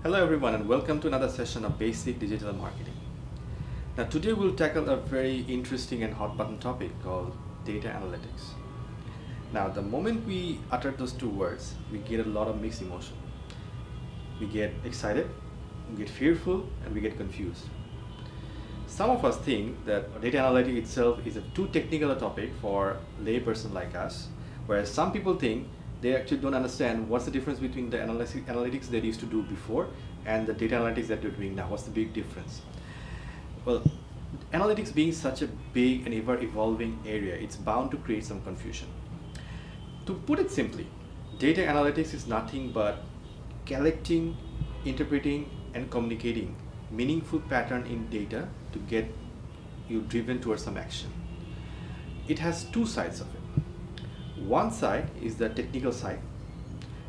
Hello everyone and welcome to another session of Basic Digital Marketing. Now today we'll tackle a very interesting and hot button topic called data analytics. Now the moment we utter those two words, we get a lot of mixed emotion. We get excited, we get fearful, and we get confused. Some of us think that data analytics itself is a too technical a topic for a layperson like us, whereas some people think they actually don't understand what's the difference between the analytics they used to do before and the data analytics that they're doing now. What's the big difference? Well, analytics being such a big and ever evolving area, it's bound to create some confusion. To put it simply, data analytics is nothing but collecting, interpreting, and communicating meaningful pattern in data to get you driven towards some action. It has two sides of it. One side is the technical side.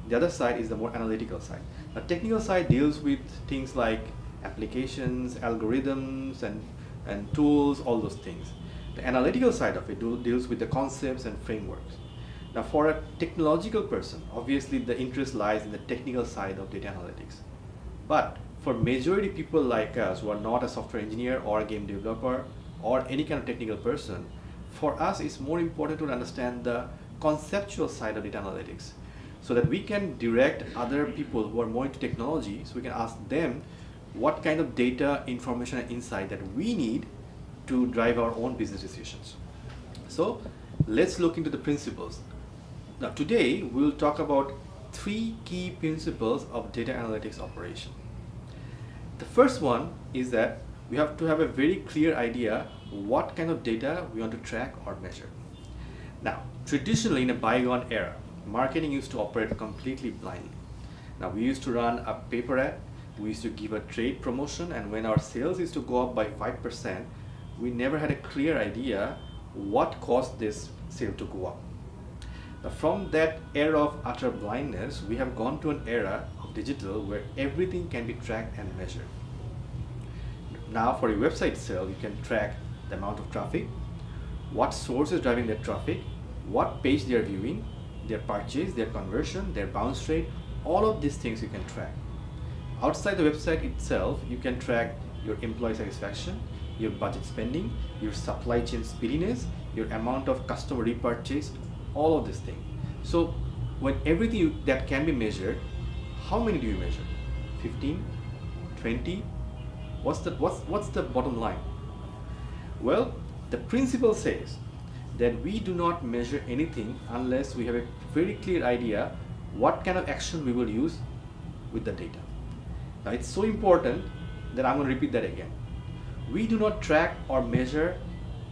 The other side is the more analytical side. The technical side deals with things like applications, algorithms, and tools, all those things. The analytical side of it deals with the concepts and frameworks. Now for a technological person, obviously the interest lies in the technical side of data analytics. But for majority people like us who are not a software engineer or a game developer or any kind of technical person, for us it's more important to understand the conceptual side of data analytics so that we can direct other people who are more into technology, so we can ask them what kind of data, information, and insight that we need to drive our own business decisions. So let's look into the principles. Now today we'll talk about three key principles of data analytics operation. The first one is that we have to have a very clear idea what kind of data we want to track or measure. Now, traditionally in a bygone era, marketing used to operate completely blindly. Now, we used to run a paper ad, we used to give a trade promotion, and when our sales used to go up by 5%, we never had a clear idea what caused this sale to go up. Now, from that era of utter blindness, we have gone to an era of digital where everything can be tracked and measured. Now, for a website sale, you can track the amount of traffic, what source is driving that traffic, what page they are viewing, their purchase, their conversion, their bounce rate, all of these things you can track. Outside the website itself, you can track your employee satisfaction, your budget spending, your supply chain speediness, your amount of customer repurchase, all of these things. So when everything that can be measured, how many do you measure? 15, 20? What's the bottom line? Well, the principle says that we do not measure anything unless we have a very clear idea what kind of action we will use with the data. Now it's so important that I'm going to repeat that again. We do not track or measure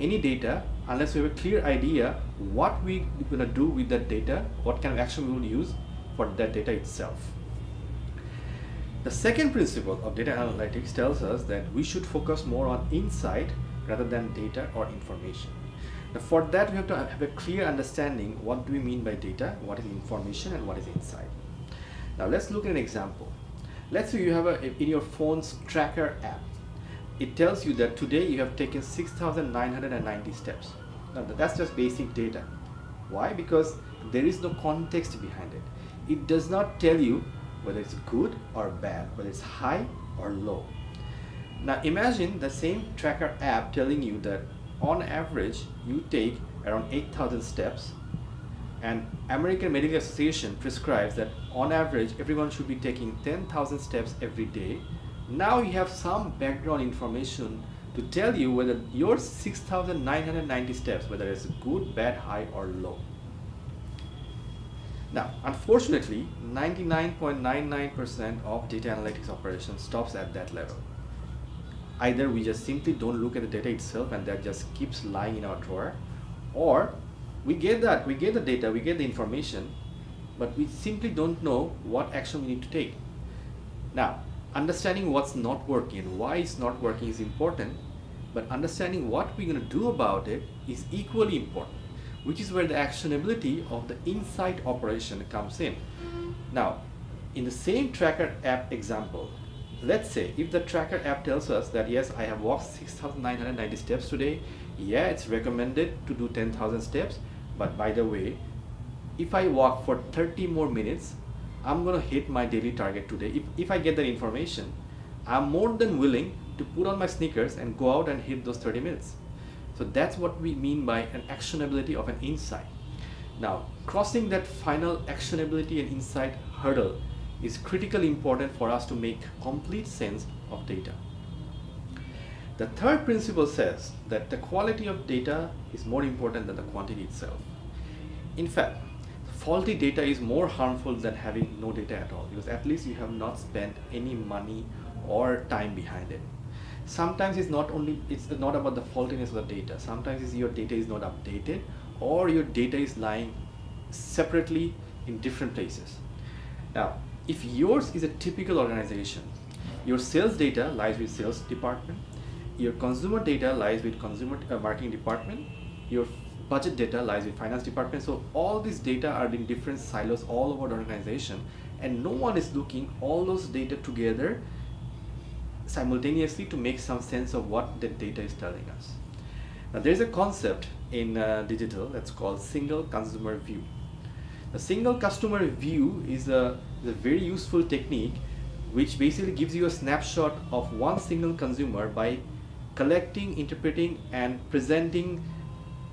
any data unless we have a clear idea what we're going to do with that data, what kind of action we will use for that data itself. The second principle of data analytics tells us that we should focus more on insight rather than data or information. Now for that we have to have a clear understanding what do we mean by data, what is information, and what is insight. Now let's look at an example. Let's say you have in your phone's tracker app. It tells you that today you have taken 6,990 steps. Now that's just basic data. Why? Because there is no context behind it. It does not tell you whether it's good or bad, whether it's high or low. Now imagine the same tracker app telling you that on average you take around 8,000 steps, and American Medical Association prescribes that on average everyone should be taking 10,000 steps every day. Now you have some background information to tell you whether your 6,990 steps, whether it's good, bad, high or low. Now, unfortunately, 99.99% of data analytics operations stops at that level. Either we just simply don't look at the data itself and that just keeps lying in our drawer, or we get the data, we get the information, but we simply don't know what action we need to take. Now, understanding what's not working and why it's not working is important, but understanding what we're going to do about it is equally important, which is where the actionability of the insight operation comes in. Now, in the same tracker app example, let's say if the tracker app tells us that yes, I have walked 6,990 steps today, yeah, it's recommended to do 10,000 steps, but by the way, if I walk for 30 more minutes, I'm going to hit my daily target today. If I get that information, I'm more than willing to put on my sneakers and go out and hit those 30 minutes. So that's what we mean by an actionability of an insight. Now, crossing that final actionability and insight hurdle is critically important for us to make complete sense of data. The third principle says that the quality of data is more important than the quantity itself. In fact, faulty data is more harmful than having no data at all, because at least you have not spent any money or time behind it. Sometimes it's not about the faultiness of the data. Sometimes it's your data is not updated, or your data is lying separately in different places. Now, if yours is a typical organization, your sales data lies with sales department, your consumer data lies with consumer marketing department, your budget data lies with finance department. So all these data are in different silos all over the organization, and no one is looking all those data together simultaneously to make some sense of what the data is telling us. Now, there's a concept in digital that's called single consumer view. The single customer view is a very useful technique which basically gives you a snapshot of one single consumer by collecting, interpreting, and presenting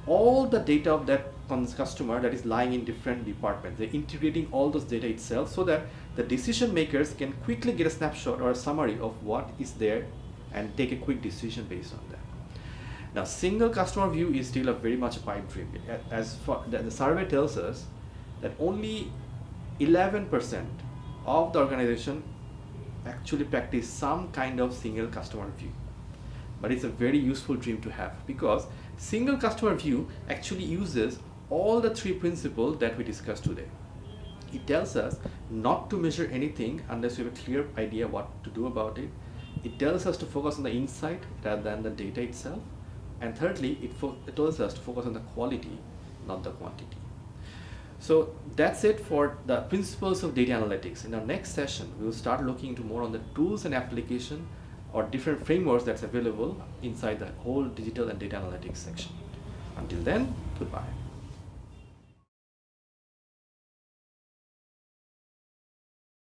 all the data of that customer that is lying in different departments. They're integrating all those data itself so that the decision makers can quickly get a snapshot or a summary of what is there and take a quick decision based on that. Now, single customer view is still a very much a pipe dream. As for the survey tells us that only 11% of the organization actually practice some kind of single customer view. But it's a very useful dream to have, because single customer view actually uses all the three principles that we discussed today. It tells us not to measure anything unless we have a clear idea what to do about it. It tells us to focus on the insight rather than the data itself. And thirdly, it tells us to focus on the quality, not the quantity. So that's it for the principles of data analytics. In our next session, we will start looking into more on the tools and application or different frameworks that's available inside the whole digital and data analytics section. Until then, goodbye.